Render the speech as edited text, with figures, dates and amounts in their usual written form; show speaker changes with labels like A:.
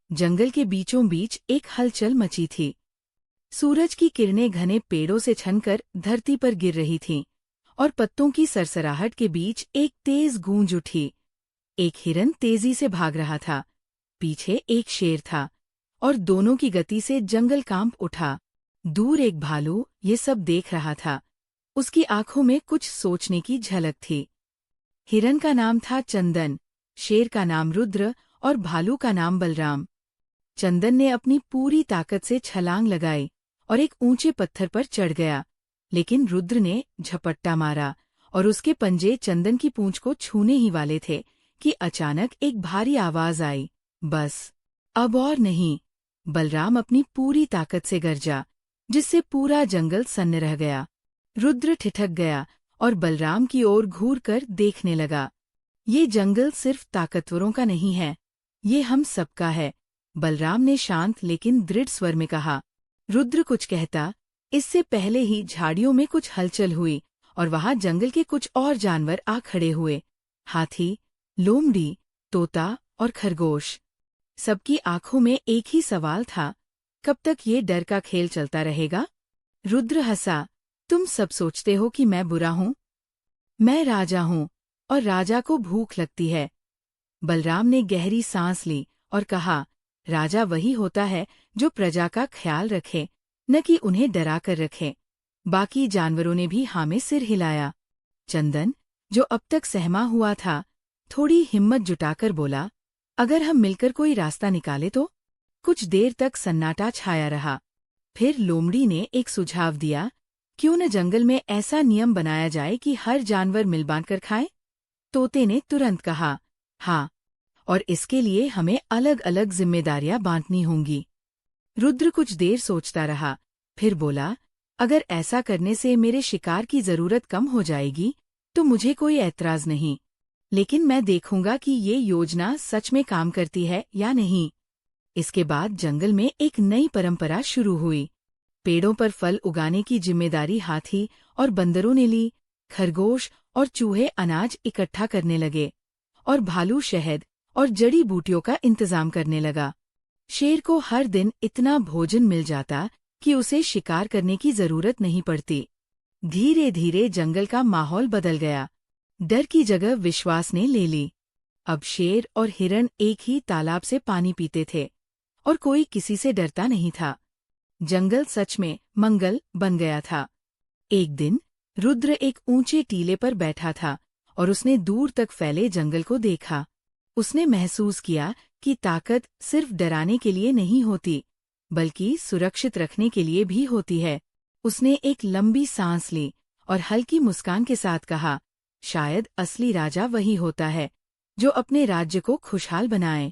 A: जंगल के बीचों बीच एक हलचल मची थी। सूरज की किरणें घने पेड़ों से छनकर धरती पर गिर रही थीं, और पत्तों की सरसराहट के बीच एक तेज गूंज उठी। एक हिरन तेजी से भाग रहा था, पीछे एक शेर था, और दोनों की गति से जंगल कांप उठा। दूर एक भालू ये सब देख रहा था। उसकी आंखों में कुछ सोचने की झलक थी। हिरन का नाम था चंदन, शेर का नाम रुद्र और भालू का नाम बलराम। चंदन ने अपनी पूरी ताकत से छलांग लगाई और एक ऊंचे पत्थर पर चढ़ गया, लेकिन रुद्र ने झपट्टा मारा और उसके पंजे चंदन की पूंछ को छूने ही वाले थे कि अचानक एक भारी आवाज आई, बस अब और नहीं। बलराम अपनी पूरी ताकत से गरजा, जिससे पूरा जंगल सन्न रह गया। रुद्र ठिठक गया और बलराम की ओर घूर कर देखने लगा। ये जंगल सिर्फ ताकतवरों का नहीं है, ये हम सबका है, बलराम ने शांत लेकिन दृढ़ स्वर में कहा। रुद्र कुछ कहता, इससे पहले ही झाड़ियों में कुछ हलचल हुई और वहां जंगल के कुछ और जानवर आ खड़े हुए। हाथी, लोमड़ी, तोता और खरगोश। सबकी आंखों में एक ही सवाल था, कब तक ये डर का खेल चलता रहेगा? रुद्र हंसा, तुम सब सोचते हो कि मैं बुरा हूं? मैं राजा हूं, और राजा को भूख लगती है। बलराम ने गहरी सांस ली और कहा, राजा वही होता है जो प्रजा का ख्याल रखे, न कि उन्हें डरा कर रखे। बाकी जानवरों ने भी हाँ में सिर हिलाया। चंदन, जो अब तक सहमा हुआ था, थोड़ी हिम्मत जुटाकर बोला, अगर हम मिलकर कोई रास्ता निकाले तो? कुछ देर तक सन्नाटा छाया रहा। फिर लोमड़ी ने एक सुझाव दिया, क्यों न जंगल में ऐसा नियम बनाया जाए कि हर जानवर मिल बांटकर खाए? तोते ने तुरंत कहा, हाँ, और इसके लिए हमें अलग अलग जिम्मेदारियां बांटनी होंगी। रुद्र कुछ देर सोचता रहा, फिर बोला, अगर ऐसा करने से मेरे शिकार की जरूरत कम हो जाएगी तो मुझे कोई ऐतराज नहीं, लेकिन मैं देखूंगा कि ये योजना सच में काम करती है या नहीं। इसके बाद जंगल में एक नई परंपरा शुरू हुई। पेड़ों पर फल उगाने की जिम्मेदारी हाथी और बंदरों ने ली, खरगोश और चूहे अनाज इकट्ठा करने लगे, और भालू शहद और जड़ी बूटियों का इंतजाम करने लगा। शेर को हर दिन इतना भोजन मिल जाता कि उसे शिकार करने की जरूरत नहीं पड़ती। धीरे धीरे जंगल का माहौल बदल गया। डर की जगह विश्वास ने ले ली। अब शेर और हिरण एक ही तालाब से पानी पीते थे, और कोई किसी से डरता नहीं था। जंगल सच में मंगल बन गया था। एक दिन रुद्र एक ऊंचे टीले पर बैठा था और उसने दूर तक फैले जंगल को देखा। उसने महसूस किया कि ताकत सिर्फ डराने के लिए नहीं होती, बल्कि सुरक्षित रखने के लिए भी होती है। उसने एक लंबी सांस ली और हल्की मुस्कान के साथ कहा, शायद असली राजा वही होता है जो अपने राज्य को खुशहाल बनाए।